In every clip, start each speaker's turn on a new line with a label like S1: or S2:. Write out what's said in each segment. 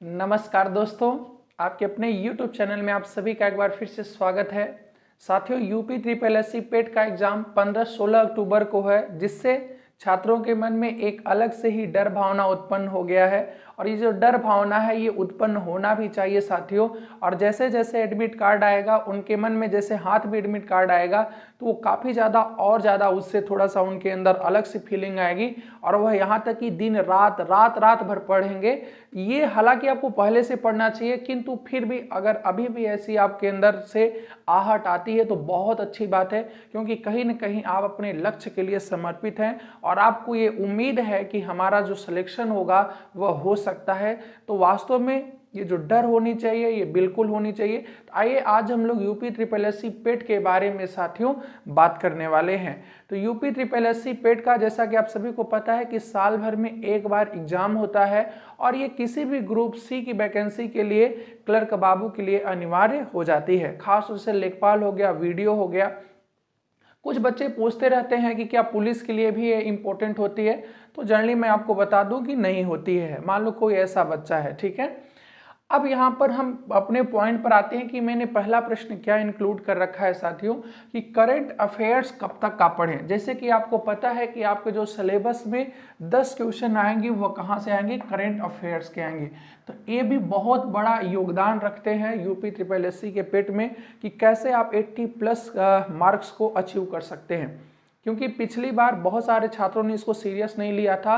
S1: नमस्कार दोस्तों, आपके अपने YouTube चैनल में आप सभी का एक बार फिर से स्वागत है। साथियों, यूपी ट्रिपल एससी पेट का एग्जाम 15-16 अक्टूबर को है, जिससे छात्रों के मन में एक अलग से ही डर भावना उत्पन्न हो गया है। और ये जो डर भावना है ये उत्पन्न होना भी चाहिए साथियों। और जैसे जैसे एडमिट कार्ड आएगा उनके मन में, जैसे हाथ में एडमिट कार्ड आएगा तो वो काफ़ी ज़्यादा और ज़्यादा उससे थोड़ा सा उनके अंदर अलग सी फीलिंग आएगी और वह यहाँ तक कि दिन रात रात भर पढ़ेंगे। ये हालांकि आपको पहले से पढ़ना चाहिए, किंतु फिर भी अगर अभी भी ऐसी आपके अंदर से आहट आती है तो बहुत अच्छी बात है, क्योंकि कहीं न कहीं आप अपने लक्ष्य के लिए समर्पित हैं और आपको ये उम्मीद है कि हमारा जो सिलेक्शन होगा वह हो सकता है। तो वास्तव में ये जो डर होनी चाहिए ये बिल्कुल होनी चाहिए। तो आइए आज हम लोग यूपी ट्रिपल एससी पेट के बारे में साथियों बात करने वाले हैं। तो यूपी ट्रिपल एससी पेट का, जैसा कि आप सभी को पता है कि साल भर में एक बार एग्जाम होता है और ये किसी भी ग्रुप सी की वैकेंसी के लिए क्लर्क बाबू के लिए अनिवार्य हो जाती है। खास तौर से लेखपाल हो गया, वीडियो हो गया। कुछ बच्चे पूछते रहते हैं कि क्या पुलिस के लिए भी ये इम्पोर्टेंट होती है, तो जनरली मैं आपको बता दूं कि नहीं होती है। मान लो कोई ऐसा बच्चा है, ठीक है। अब यहाँ पर हम अपने पॉइंट पर आते हैं कि मैंने पहला प्रश्न क्या इंक्लूड कर रखा है साथियों, कि करंट अफेयर्स कब तक का पढ़ें। जैसे कि आपको पता है कि आपके जो सिलेबस में 10 क्वेश्चन आएंगे वो कहाँ से आएंगे, करंट अफेयर्स के आएंगे। तो ये भी बहुत बड़ा योगदान रखते हैं यूपी ट्रिपल एससी के पेट में कि कैसे आप 80+ मार्क्स को अचीव कर सकते हैं। क्योंकि पिछली बार बहुत सारे छात्रों ने इसको सीरियस नहीं लिया था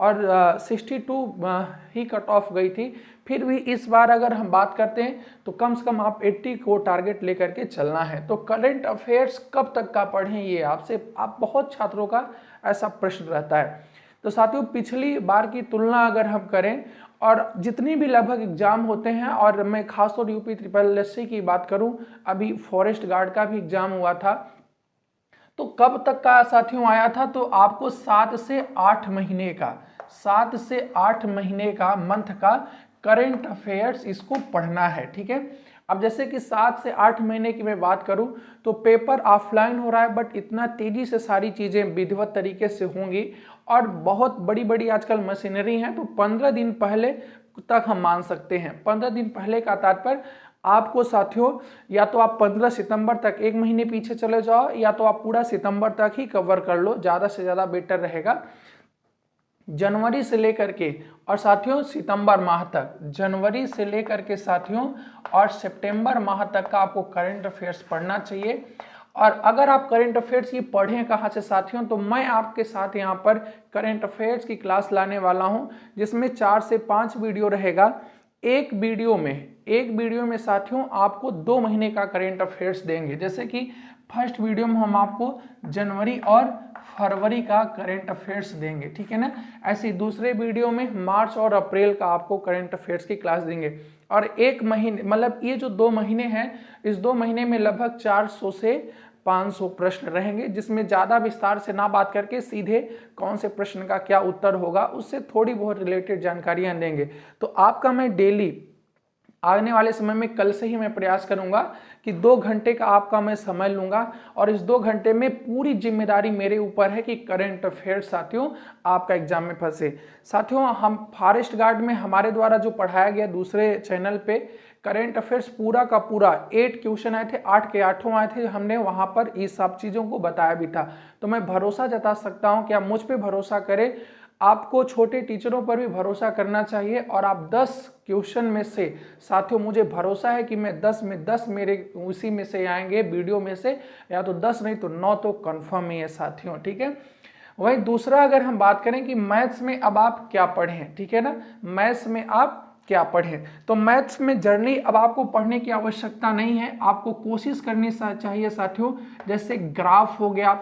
S1: और 62 ही कट ऑफ गई थी। फिर भी इस बार अगर हम बात करते हैं तो कम से कम आप 80 को टारगेट लेकर के चलना है। तो करंट अफेयर्स कब तक का पढ़ें, ये आप बहुत छात्रों का ऐसा प्रश्न रहता है। तो साथियों, पिछली बार की तुलना अगर हम करें और जितनी भी लगभग एग्जाम होते हैं, और मैं खासतौर यूपी ट्रिपल एससी की बात करूं, अभी फॉरेस्ट गार्ड का भी एग्जाम हुआ था, तो कब तक का साथियों आया था, तो आपको 7 से 8 महीने का मंथ का करंट अफेयर्स इसको पढ़ना है, ठीक है। अब जैसे कि 7 से 8 महीने की मैं बात करूं तो पेपर ऑफलाइन हो रहा है, बट इतना तेजी से सारी चीजें विधिवत तरीके से होंगी और बहुत बड़ी बड़ी आजकल मशीनरी है, तो 15 दिन पहले तक हम मान सकते हैं। 15 दिन पहले का तात्पर्य आपको साथियों, या तो आप 15 सितंबर तक, एक महीने पीछे चले जाओ, या तो आप पूरा सितंबर तक ही कवर कर लो, ज़्यादा से ज़्यादा बेटर रहेगा। जनवरी से लेकर के और साथियों सितंबर माह तक, जनवरी से लेकर के साथियों और सितंबर माह तक का आपको करंट अफेयर्स पढ़ना चाहिए। और अगर आप करंट अफेयर्स की पढ़ें कहाँ से साथियों, तो मैं आपके साथ यहाँ पर करंट अफेयर्स की क्लास लाने वाला हूँ, जिसमें 4 से 5 वीडियो रहेगा। एक वीडियो में साथियों आपको 2 महीने का करंट अफेयर्स देंगे। जैसे कि फर्स्ट वीडियो में हम आपको जनवरी और फरवरी का करंट अफेयर्स देंगे, ठीक है ना। ऐसे दूसरे वीडियो में मार्च और अप्रैल का आपको करंट अफेयर्स की क्लास देंगे। और एक महीने, मतलब ये जो 2 महीने हैं, इस 2 महीने में लगभग 400 से 500 प्रश्न रहेंगे, जिसमें ज़्यादा विस्तार से ना बात करके सीधे कौन से प्रश्न का क्या उत्तर होगा उससे थोड़ी बहुत रिलेटेड जानकारियां देंगे। तो आपका मैं डेली आने वाले समय में, कल से ही मैं प्रयास करूंगा कि 2 घंटे का आपका मैं समय लूंगा और इस 2 घंटे में पूरी जिम्मेदारी मेरे ऊपर है कि करंट अफेयर्स साथियों आपका एग्जाम में फंसे। साथियों, हम फॉरेस्ट गार्ड में हमारे द्वारा जो पढ़ाया गया दूसरे चैनल पे करंट अफेयर्स पूरा का पूरा 8 क्वेश्चन आए थे, 8 के 8 आए थे। हमने वहां पर इस सब चीजों को बताया भी था। तो मैं भरोसा जता सकता हूं कि आप मुझ पे भरोसा करें। आपको छोटे टीचरों पर भी भरोसा करना चाहिए और आप 10 क्वेश्चन में से साथियों, मुझे भरोसा है कि मैं 10 में 10 मेरे उसी में से आएंगे, वीडियो में से, या तो 10 नहीं तो 9 तो कंफर्म ही है साथियों, ठीक है। वही दूसरा अगर हम बात करें कि मैथ्स में अब आप क्या पढ़ें, ठीक है ना, मैथ्स में आप क्या पढ़ें, तो मैथ्स में जर्नी अब आपको पढ़ने की आवश्यकता नहीं है। आपको कोशिश करनी चाहिए साथियों, जैसे ग्राफ हो गया,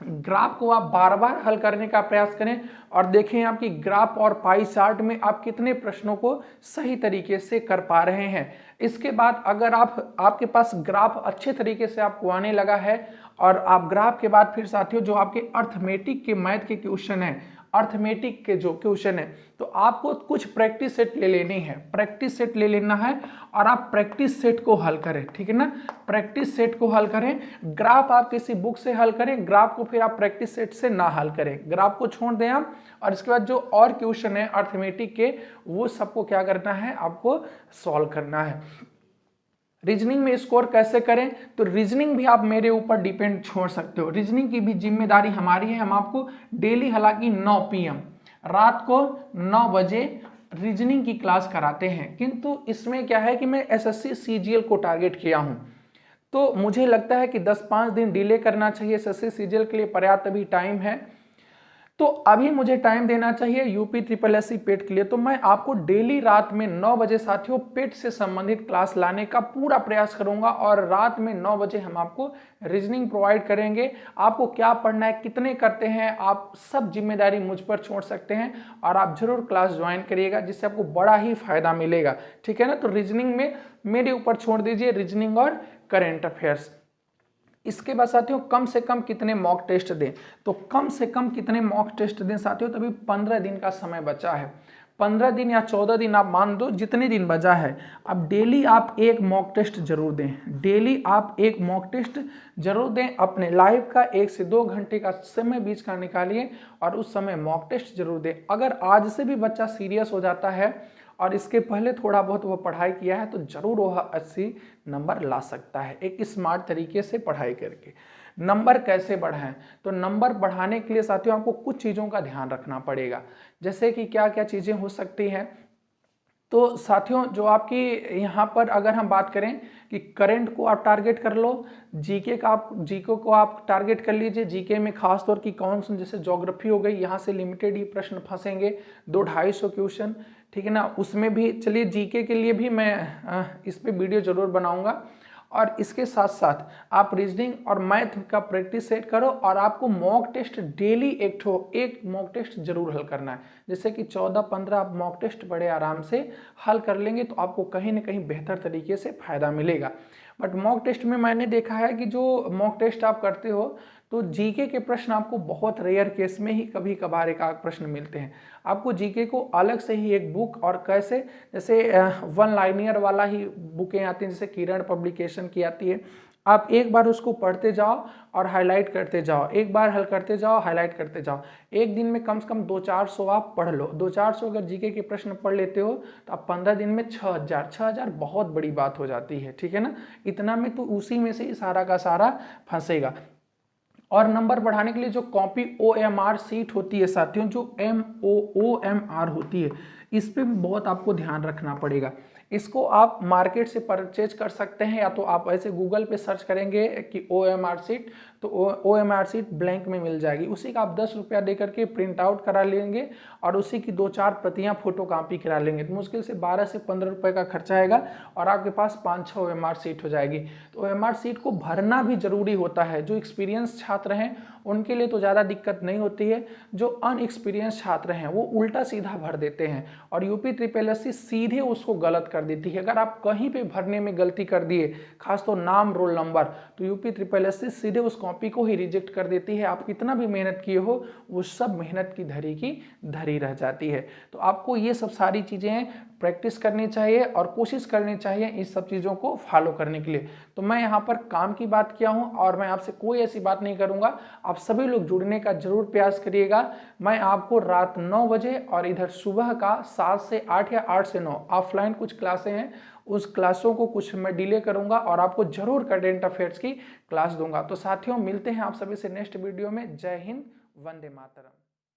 S1: ग्राफ को आप बार बार हल करने का प्रयास करें और देखें आपकी ग्राफ और पाई चार्ट में आप कितने प्रश्नों को सही तरीके से कर पा रहे हैं। इसके बाद अगर आपके पास ग्राफ अच्छे तरीके से आपको आने लगा है और आप ग्राफ के बाद फिर साथियों जो आपके अर्थमेटिक के मैथ के क्वेश्चन हैं, अर्थमेटिक के जो क्वेश्चन है, तो आपको कुछ प्रैक्टिस सेट ले लेनी है, प्रैक्टिस सेट ले लेना है और आप प्रैक्टिस सेट को हल करें, ठीक है ना, प्रैक्टिस सेट को हल करें। ग्राफ आप किसी बुक से हल करें, ग्राफ को फिर आप प्रैक्टिस सेट से ना हल करें, ग्राफ को छोड़ दें आप, और इसके बाद जो और क्वेश्चन है अर्थमेटिक के वो सबको क्या करना है, आपको सॉल्व करना है। रीजनिंग में स्कोर कैसे करें, तो रीजनिंग भी आप मेरे ऊपर डिपेंड छोड़ सकते हो, रीजनिंग की भी जिम्मेदारी हमारी है। हम आपको डेली हालांकि 9 PM रात को 9 बजे रीजनिंग की क्लास कराते हैं, किंतु इसमें क्या है कि मैं SSC CGL को टारगेट किया हूं, तो मुझे लगता है कि 10-5 दिन डिले करना चाहिए। SSC CGL के लिए पर्याप्त अभी टाइम है, तो अभी मुझे टाइम देना चाहिए UPSSC पेट के लिए। तो मैं आपको डेली रात में 9 बजे साथियों पेट से संबंधित क्लास लाने का पूरा प्रयास करूंगा, और रात में 9 बजे हम आपको रीजनिंग प्रोवाइड करेंगे। आपको क्या पढ़ना है, कितने करते हैं, आप सब जिम्मेदारी मुझ पर छोड़ सकते हैं, और आप जरूर क्लास ज्वाइन करिएगा जिससे आपको बड़ा ही फायदा मिलेगा, ठीक है ना। तो रीजनिंग में मेरे ऊपर छोड़ दीजिए, रीजनिंग और करेंट अफेयर्स। इसके बाद साथियों कम से कम कितने मॉक टेस्ट दें, तो कम से कम कितने मॉक टेस्ट दें साथियों, तभी 15 दिन का समय बचा है, 15 दिन या 14 दिन आप मान दो, जितने दिन बचा है। अब डेली आप एक मॉक टेस्ट जरूर दें, डेली आप एक मॉक टेस्ट जरूर दें, अपने लाइफ का 1 से 2 घंटे का समय बीच का निकालिए और उस समय मॉक टेस्ट जरूर दें। अगर आज से भी बच्चा सीरियस हो जाता है और इसके पहले थोड़ा बहुत वो पढ़ाई किया है, तो जरूर वह 80 नंबर ला सकता है, एक स्मार्ट तरीके से पढ़ाई करके। नंबर कैसे बढ़ाएं, तो नंबर बढ़ाने के लिए साथियों आपको कुछ चीज़ों का ध्यान रखना पड़ेगा, जैसे कि क्या क्या चीज़ें हो सकती हैं। तो साथियों जो आपकी यहाँ पर अगर हम बात करें कि करंट को आप टारगेट कर लो, जीके को आप टारगेट कर लीजिए। जीके में खास तौर की कौन सी, जैसे ज्योग्राफी हो गई, यहाँ से लिमिटेड ही प्रश्न फंसेंगे, 200-250 क्वेश्चन, ठीक है ना। उसमें भी चलिए जीके के लिए भी मैं इस पे वीडियो जरूर बनाऊंगा। और इसके साथ साथ आप रीजनिंग और मैथ का प्रैक्टिस सेट करो, और आपको मॉक टेस्ट डेली एक मॉक टेस्ट जरूर हल करना है। जैसे कि 14-15 आप मॉक टेस्ट बड़े आराम से हल कर लेंगे, तो आपको कहीं ना कहीं बेहतर तरीके से फायदा मिलेगा। बट मॉक टेस्ट में मैंने देखा है कि जो मॉक टेस्ट आप करते हो, तो जीके के प्रश्न आपको बहुत रेयर केस में ही कभी कभार एक आध प्रश्न मिलते हैं। आपको जीके को अलग से ही एक बुक, और कैसे, जैसे 1 लाइनियर वाला ही बुकें आती हैं, जैसे किरण पब्लिकेशन की आती है, आप एक बार उसको पढ़ते जाओ और हाईलाइट करते जाओ, एक बार हल करते जाओ, हाईलाइट करते जाओ। एक दिन में कम से कम 200-400 आप पढ़ लो। 200-400 अगर जीके के प्रश्न पढ़ लेते हो तो आप 15 दिन में 6000 बहुत बड़ी बात हो जाती है, ठीक है ना। इतना में तो उसी में से ही सारा का सारा फंसेगा। और नंबर बढ़ाने के लिए जो कॉपी OMR सीट होती है साथियों, जो OMR होती है, इस पे बहुत आपको ध्यान रखना पड़ेगा। इसको आप मार्केट से परचेज कर सकते हैं, या तो आप ऐसे गूगल पे सर्च करेंगे कि OMR सीट, तो OMR सीट ब्लैंक में मिल जाएगी। उसी का आप 10 रुपया दे करके प्रिंट आउट करा लेंगे और उसी की 2-4 प्रतियां फोटो कॉपी करा लेंगे, तो मुश्किल से 12 से 15 रुपये का खर्चा आएगा और आपके पास 5-6 OMR सीट हो जाएगी। तो OMR सीट को भरना भी जरूरी होता है। जो एक्सपीरियंस छात्र हैं उनके लिए तो ज़्यादा दिक्कत नहीं होती है, जो अनएक्सपीरियंस छात्र हैं वो उल्टा सीधा भर देते हैं और UPSSC सीधे उसको गलत कर देती है। अगर आप कहीं पे भरने में गलती कर दिए, खास तो नाम, रोल नंबर, तो UPSSC सीधे उस कॉपी को ही रिजेक्ट कर देती है। आप कितना भी मेहनत किए हो, वो सब मेहनत की धरी की धरी रह जाती है। तो आपको ये सब सारी चीज़ें प्रैक्टिस करनी चाहिए और कोशिश करनी चाहिए इस सब चीज़ों को फॉलो करने के लिए। तो मैं यहाँ पर काम की बात किया हूँ और मैं आपसे कोई ऐसी बात नहीं करूँगा। आप सभी लोग जुड़ने का जरूर प्रयास करिएगा। मैं आपको रात 9 बजे और इधर सुबह का 7 से 8 या 8 से 9 ऑफलाइन कुछ क्लासें हैं, उस क्लासों को कुछ मैं डिले करूंगा और आपको जरूर करंट अफेयर्स की क्लास दूंगा। तो साथियों मिलते हैं आप सभी से नेक्स्ट वीडियो में। जय हिंद, वंदे मातरम।